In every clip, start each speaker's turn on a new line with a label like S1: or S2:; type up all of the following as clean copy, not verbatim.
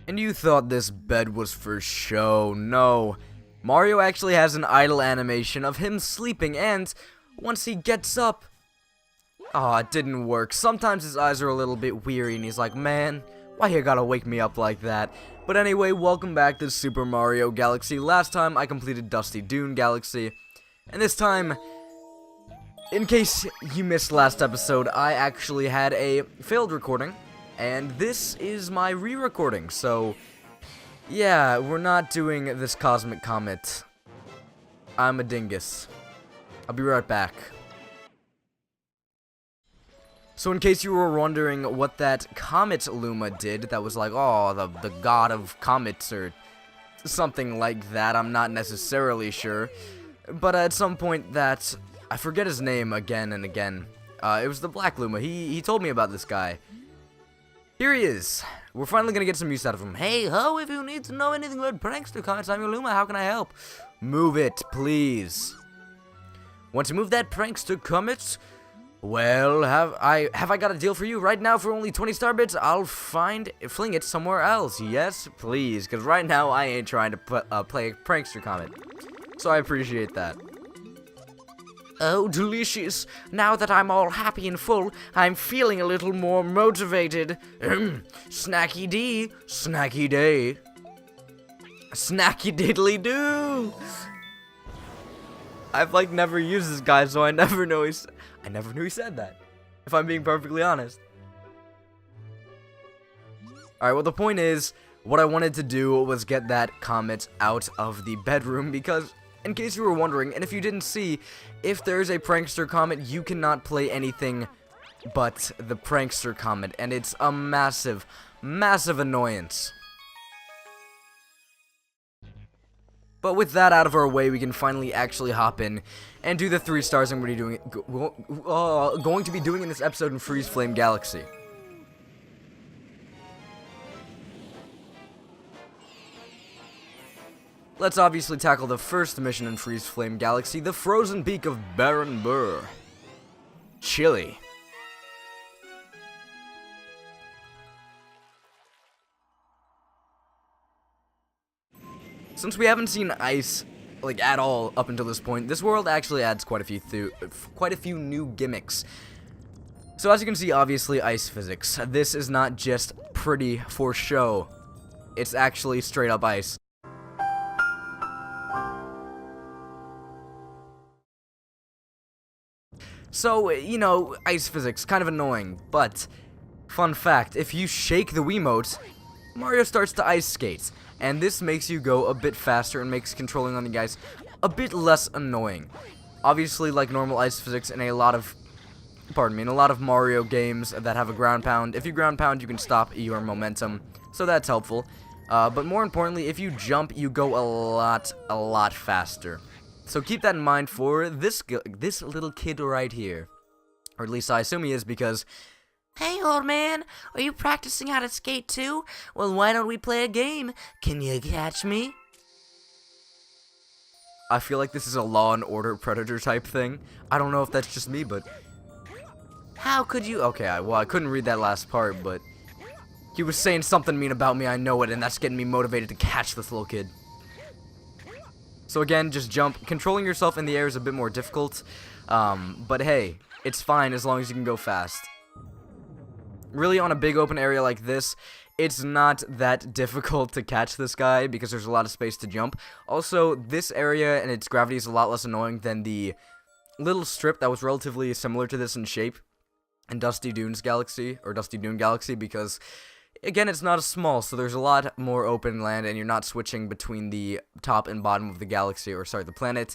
S1: And you thought this bed was for show. No. Mario actually has an idle animation of him sleeping, and once he gets up... Aw, it didn't work. Sometimes his eyes are a little bit weary, and he's like, man, why you gotta wake me up like that? But anyway, welcome back to Super Mario Galaxy. Last time, I completed Dusty Dune Galaxy, and this time... In case you missed last episode, I actually had a failed recording, and this is my re-recording, so yeah, we're not doing this Cosmic Comet. I'm a dingus. I'll be right back. So in case you were wondering what that Comet Luma did, that was like, oh, the god of comets, or something like that, I'm not necessarily sure, but at some point that... I forget his name again and again. It was the Black Luma. He told me about this guy. Here he is. We're finally gonna get some use out of him. Hey ho, if you need to know anything about prankster comments, I'm your Luma. How can I help? Move it, please. Want to move that prankster comments? Well, have I got a deal for you right now for only 20 star bits? I'll fling it somewhere else. Yes, please, because right now I ain't trying to play a prankster comment. So I appreciate that. Oh, delicious. Now that I'm all happy and full, I'm feeling a little more motivated. Snacky D, snacky day. Snacky diddly doo. I've like never used this guy, so I never knew he said that. If I'm being perfectly honest. Alright, well the point is, what I wanted to do was get that comet out of the bedroom because... In case you were wondering, and if you didn't see, if there's a prankster comet, you cannot play anything but the prankster comet, and it's a massive, massive annoyance. But with that out of our way, we can finally actually hop in and do the 3 stars I'm going to be doing in this episode in Freeze Flame Galaxy. Let's obviously tackle the first mission in Freeze Flame Galaxy, the frozen peak of Brrr. Chilly. Since we haven't seen ice, like, at all up until this point, this world actually adds quite a few new gimmicks. So as you can see, obviously, ice physics. This is not just pretty for show. It's actually straight up ice. So, you know, ice physics, kind of annoying, but, fun fact, if you shake the Wiimote, Mario starts to ice skate, and this makes you go a bit faster and makes controlling on the ice a bit less annoying. Obviously, like normal ice physics in a lot of Mario games that have a ground pound, if you ground pound, you can stop your momentum, so that's helpful. But more importantly, if you jump, you go a lot faster. So keep that in mind for this little kid right here. Or at least I assume he is because... Hey old man, are you practicing how to skate too? Well, why don't we play a game? Can you catch me? I feel like this is a Law and Order Predator type thing. I don't know if that's just me, but... How could you... Okay, well, I couldn't read that last part, but... He was saying something mean about me, I know it, and that's getting me motivated to catch this little kid. So again, just jump. Controlling yourself in the air is a bit more difficult, but hey, it's fine as long as you can go fast. Really, on a big open area like this, it's not that difficult to catch this guy because there's a lot of space to jump. Also, this area and its gravity is a lot less annoying than the little strip that was relatively similar to this in shape in Dusty Dune Galaxy, because... Again, it's not as small, so there's a lot more open land, and you're not switching between the top and bottom of the galaxy, or sorry, the planet,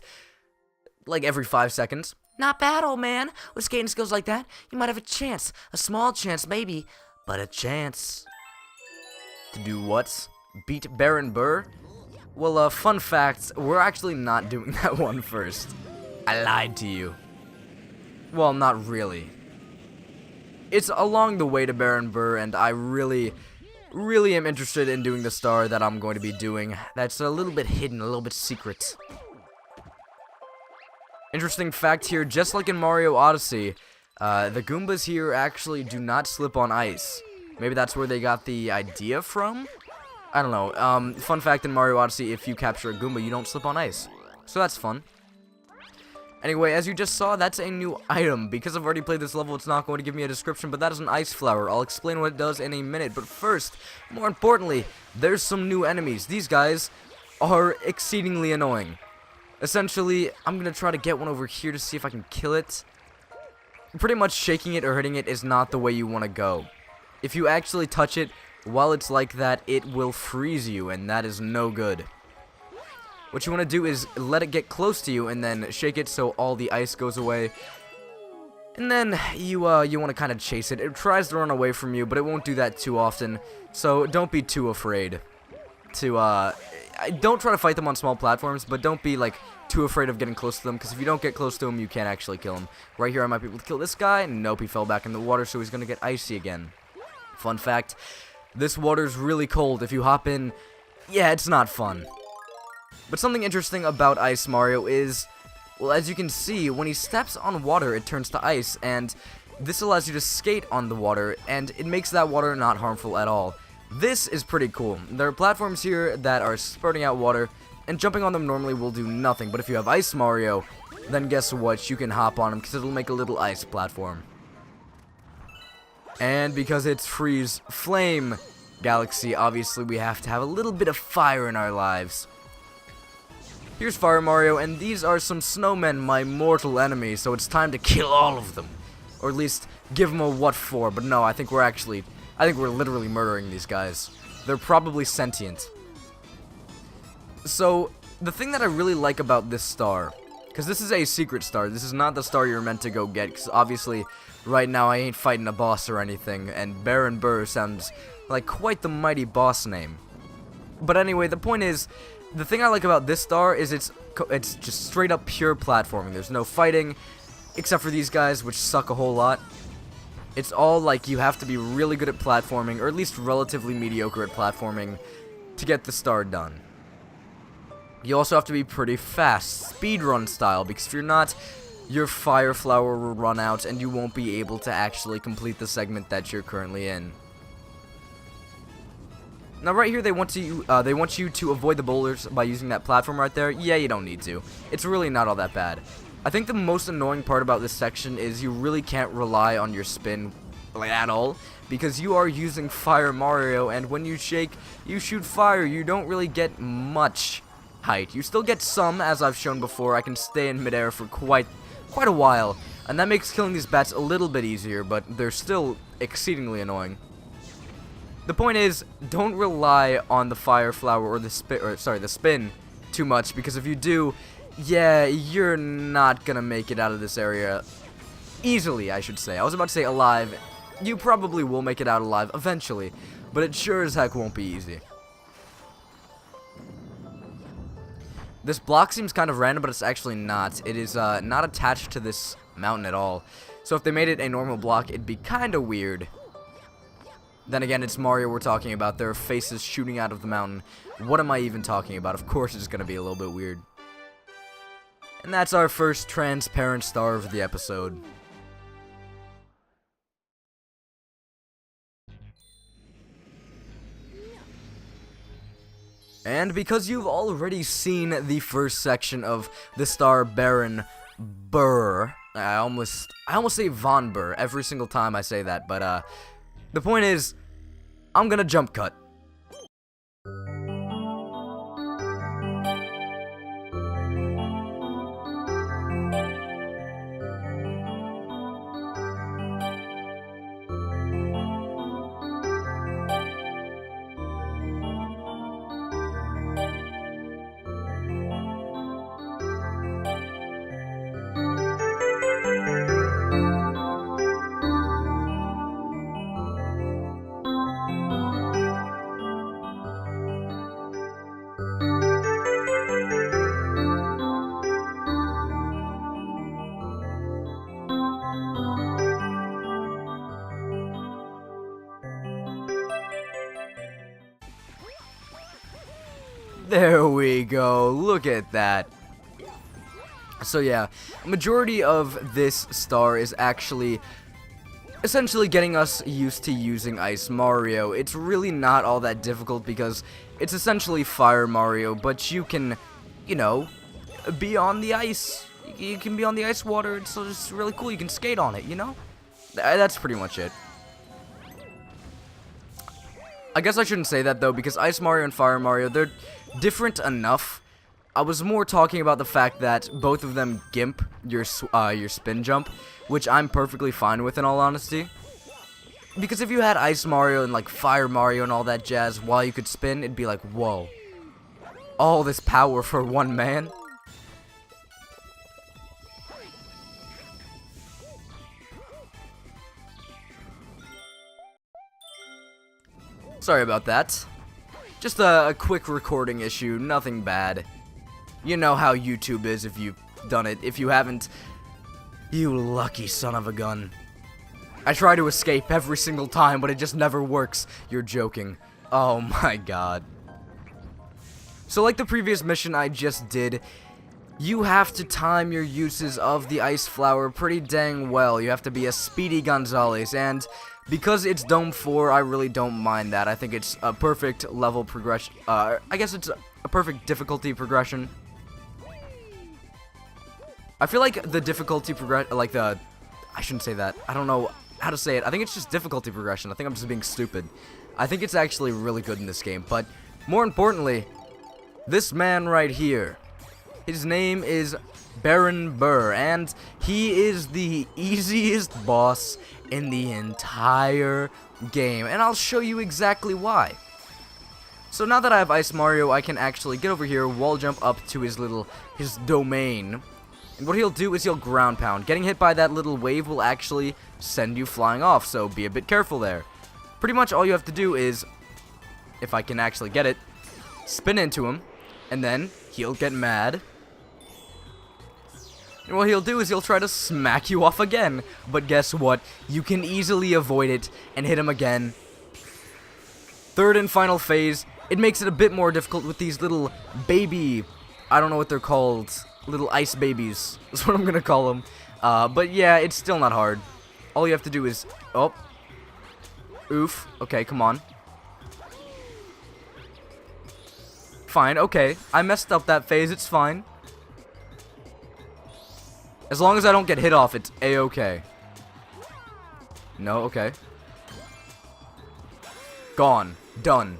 S1: like every 5 seconds. Not bad, old man. With skating skills like that, you might have a chance. A small chance, maybe, but a chance. To do what? Beat Brrr? Well, fun fact, we're actually not doing that one first. I lied to you. Well, not really. It's along the way to Brrr, and I really am interested in doing the star that I'm going to be doing. That's a little bit hidden, a little bit secret. Interesting fact here, just like in Mario Odyssey, the Goombas here actually do not slip on ice. Maybe that's where they got the idea from? I don't know. Fun fact in Mario Odyssey, if you capture a Goomba, you don't slip on ice. So that's fun. Anyway, as you just saw, that's a new item. Because I've already played this level, it's not going to give me a description, but that is an ice flower. I'll explain what it does in a minute. But first, more importantly, there's some new enemies. These guys are exceedingly annoying. Essentially, I'm going to try to get one over here to see if I can kill it. Pretty much shaking it or hitting it is not the way you want to go. If you actually touch it while it's like that, it will freeze you, and that is no good. What you want to do is let it get close to you and then shake it so all the ice goes away. And then you want to kind of chase it. It tries to run away from you, but it won't do that too often. So don't be too afraid to don't try to fight them on small platforms, but don't be like too afraid of getting close to them, because if you don't get close to them, you can't actually kill them. Right here I might be able to kill this guy. Nope, he fell back in the water, so he's going to get icy again. Fun fact, this water's really cold. If you hop in, yeah, it's not fun. But something interesting about Ice Mario is, well, as you can see, when he steps on water, it turns to ice, and this allows you to skate on the water, and it makes that water not harmful at all. This is pretty cool. There are platforms here that are spurting out water, and jumping on them normally will do nothing, but if you have Ice Mario, then guess what? You can hop on them, because it'll make a little ice platform. And because it's Freeze Flame Galaxy, obviously we have to have a little bit of fire in our lives. Here's Fire Mario, and these are some snowmen, my mortal enemy, so it's time to kill all of them. Or at least, give them a what for, but no, I think we're literally murdering these guys. They're probably sentient. So, the thing that I really like about this star, because this is a secret star, this is not the star you're meant to go get, because obviously, right now I ain't fighting a boss or anything, and Brrr sounds like quite the mighty boss name. But anyway, the point is, the thing I like about this star is it's just straight up pure platforming. There's no fighting, except for these guys, which suck a whole lot. It's all like you have to be really good at platforming, or at least relatively mediocre at platforming, to get the star done. You also have to be pretty fast, speedrun style, because if you're not, your fire flower will run out and you won't be able to actually complete the segment that you're currently in. Now right here they want you to avoid the boulders by using that platform right there. Yeah, you don't need to. It's really not all that bad. I think the most annoying part about this section is you really can't rely on your spin like at all, because you are using Fire Mario, and when you shake, you shoot fire. You don't really get much height. You still get some, as I've shown before. I can stay in midair for quite a while, and that makes killing these bats a little bit easier, but they're still exceedingly annoying. The point is, don't rely on the fire flower or the spin too much, because if you do, yeah, you're not gonna make it out of this area easily, I should say. I was about to say alive. You probably will make it out alive eventually, but it sure as heck won't be easy. This block seems kind of random, but it's actually not. It is not attached to this mountain at all. So if they made it a normal block, it'd be kind of weird. Then again, it's Mario we're talking about. There are faces shooting out of the mountain. What am I even talking about? Of course it's going to be a little bit weird. And that's our first transparent star of the episode. And because you've already seen the first section of the Star Baron Brrr, I almost say Von Brrr every single time I say that, but the point is, I'm gonna jump cut. There we go. Look at that. So yeah, majority of this star is actually essentially getting us used to using Ice Mario. It's really not all that difficult because it's essentially Fire Mario, but you can, you know, be on the ice. You can be on the ice water. It's just really cool. You can skate on it, you know? That's pretty much it. I guess I shouldn't say that, though, because Ice Mario and Fire Mario, they're different enough. I was more talking about the fact that both of them gimp your spin jump, which I'm perfectly fine with, in all honesty. Because if you had Ice Mario and, like, Fire Mario and all that jazz while you could spin, it'd be like, whoa. All this power for one man? Sorry about that. Just a quick recording issue, nothing bad. You know how YouTube is if you've done it. If you haven't, you lucky son of a gun. I try to escape every single time, but it just never works. You're joking. Oh my god. So like the previous mission I just did, you have to time your uses of the Ice Flower pretty dang well. You have to be a Speedy Gonzales, and because it's Dome 4, I really don't mind that. I think it's a perfect level progression. I guess it's a perfect difficulty progression. I feel like the difficulty I shouldn't say that. I don't know how to say it. I think it's just difficulty progression. I think I'm just being stupid. I think it's actually really good in this game, but more importantly, this man right here, his name is Brrr, and he is the easiest boss in the entire game, and I'll show you exactly why. So now that I have Ice Mario, I can actually get over here, wall jump up to his domain, and what he'll do is he'll ground pound. Getting hit by that little wave will actually send you flying off, so be a bit careful there. Pretty much all you have to do is, if I can actually get it, spin into him, and then he'll get mad. And what he'll do is he'll try to smack you off again. But guess what? You can easily avoid it and hit him again. Third and final phase. It makes it a bit more difficult with these little baby, I don't know what they're called, little ice babies. That's what I'm gonna call them. But yeah, it's still not hard. All you have to do is, oh, oof. Okay, come on. Fine, okay. I messed up that phase, it's fine. As long as I don't get hit off, it's a-okay. No, okay. Gone. Done.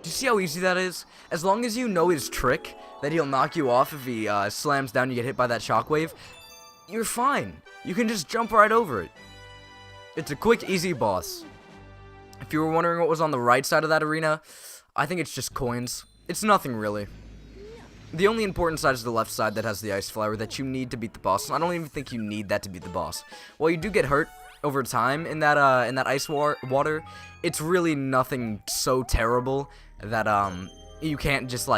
S1: Do you see how easy that is? As long as you know his trick, that he'll knock you off if he slams down, you get hit by that shockwave, you're fine. You can just jump right over it. It's a quick, easy boss. If you were wondering what was on the right side of that arena, I think it's just coins. It's nothing really. The only important side is the left side that has the Ice Flower that you need to beat the boss. I don't even think you need that to beat the boss. While you do get hurt over time in that ice water, it's really nothing so terrible that you can't just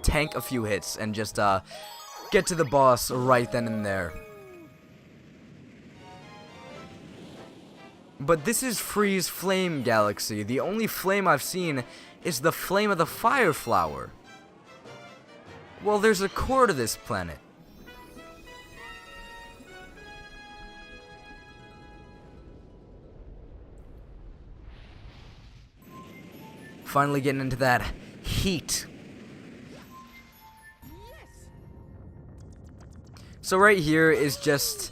S1: tank a few hits and just get to the boss right then and there. But this is Freeze Flame Galaxy. The only flame I've seen is the flame of the Fire Flower. Well, there's a core to this planet. Finally getting into that heat. So right here is just...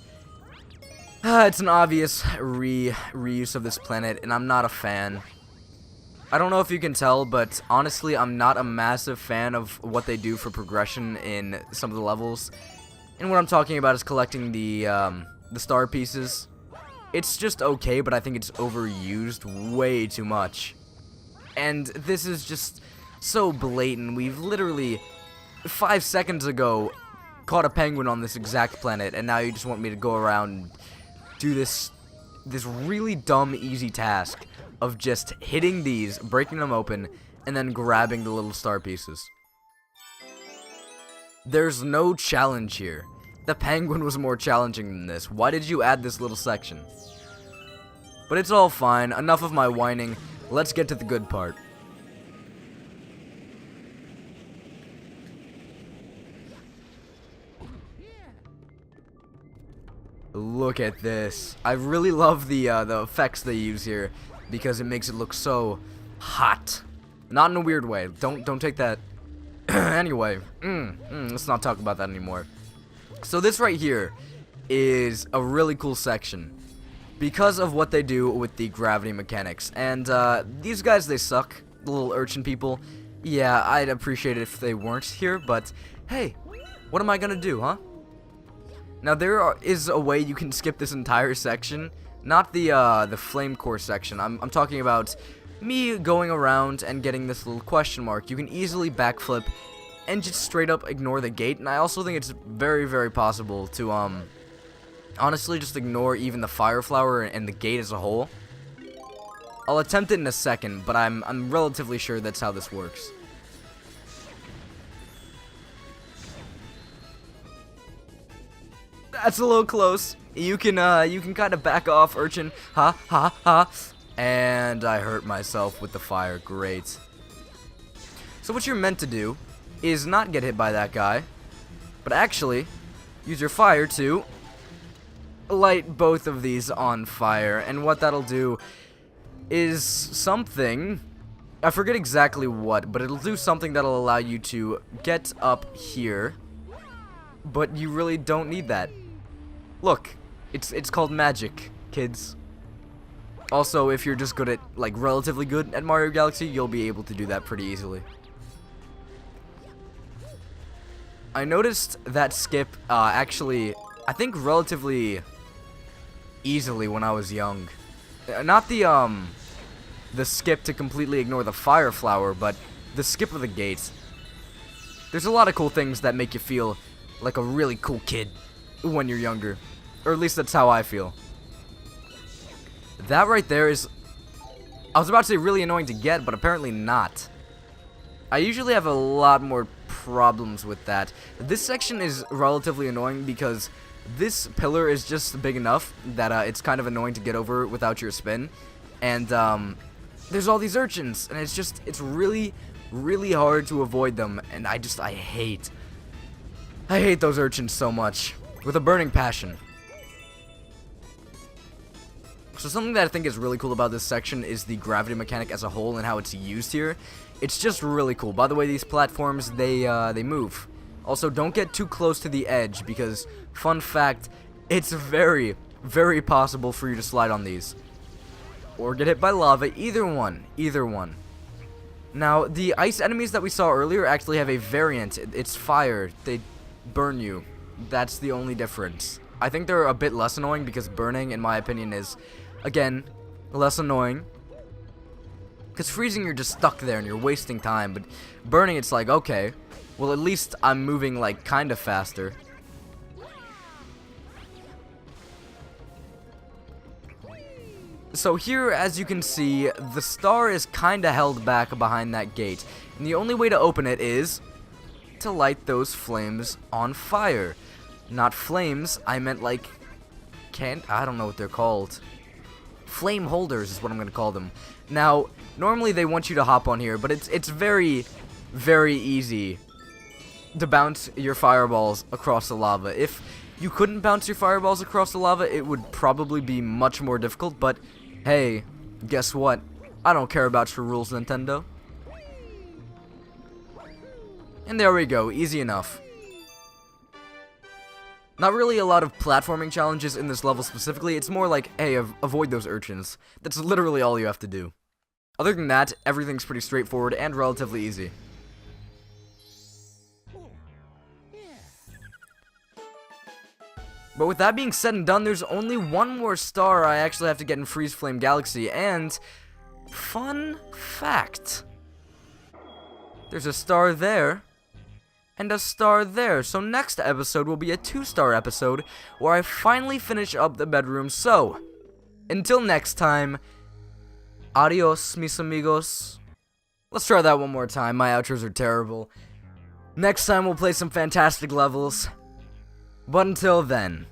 S1: it's an obvious reuse of this planet, and I'm not a fan. I don't know if you can tell, but honestly, I'm not a massive fan of what they do for progression in some of the levels. And what I'm talking about is collecting the star pieces. It's just okay, but I think it's overused way too much. And this is just so blatant. We've literally, 5 seconds ago, caught a penguin on this exact planet, and now you just want me to go around and do this really dumb, easy task of just hitting these, breaking them open, and then grabbing the little star pieces. There's no challenge here. The penguin was more challenging than this. Why did you add this little section? But it's all fine. Enough of my whining. Let's get to the good part. Look look at this. I really love the effects they use here because it makes it look so hot. Not in a weird way. Don't take that. Anyway, let's not talk about that anymore. So this right here is a really cool section because of what they do with the gravity mechanics. And these guys, they suck. The little urchin people. Yeah, I'd appreciate it if they weren't here, but hey, what am I gonna do, huh? Now there is a way you can skip this entire section, not the flame core section. I'm talking about me going around and getting this little question mark. You can easily backflip and just straight up ignore the gate, and I also think it's very, very possible to honestly just ignore even the fire flower and the gate as a whole. I'll attempt it in a second, but I'm relatively sure that's how this works. That's a little close. You can kind of back off, urchin. Ha ha ha. And I hurt myself with the fire. Great. So what you're meant to do is not get hit by that guy, but actually use your fire to light both of these on fire. And what that'll do is something, I forget exactly what, but it'll do something that'll allow you to get up here, but you really don't need that. Look, it's called magic, kids. Also, if you're just good at, like, relatively good at Mario Galaxy, you'll be able to do that pretty easily. I noticed that skip, actually, I think relatively easily when I was young. Not the skip to completely ignore the fire flower, but the skip of the gate. There's a lot of cool things that make you feel like a really cool kid when you're younger. Or at least that's how I feel. That right there is, I was about to say really annoying to get, but apparently not. I usually have a lot more problems with that. This section is relatively annoying because this pillar is just big enough that it's kind of annoying to get over without your spin. And there's all these urchins, and it's really, really hard to avoid them. And I hate those urchins so much with a burning passion. So something that I think is really cool about this section is the gravity mechanic as a whole and how it's used here. It's just really cool. By the way, these platforms, they move. Also, don't get too close to the edge because, fun fact, it's very, very possible for you to slide on these. Or get hit by lava, either one. Now, the ice enemies that we saw earlier actually have a variant. It's fire. They burn you. That's the only difference. I think they're a bit less annoying because burning, in my opinion, is, again, less annoying. Because freezing, you're just stuck there and you're wasting time. But burning, it's like, okay, well, at least I'm moving, like, kind of faster. So here, as you can see, the star is kind of held back behind that gate. And the only way to open it is to light those flames on fire. Not flames, I meant like, I don't know what they're called. Flame holders is what I'm going to call them. Now, normally they want you to hop on here, but it's very, very easy to bounce your fireballs across the lava. If you couldn't bounce your fireballs across the lava, it would probably be much more difficult, but hey, guess what? I don't care about your rules, Nintendo. And there we go, easy enough. Not really a lot of platforming challenges in this level specifically, it's more like, hey, avoid those urchins. That's literally all you have to do. Other than that, everything's pretty straightforward and relatively easy. But with that being said and done, there's only one more star I actually have to get in Freeze Flame Galaxy, and fun fact, there's a star there, and a star there. So next episode will be a 2-star episode where I finally finish up the bedroom. So, until next time, adios, mis amigos. Let's try that one more time. My outros are terrible. Next time we'll play some fantastic levels. But until then,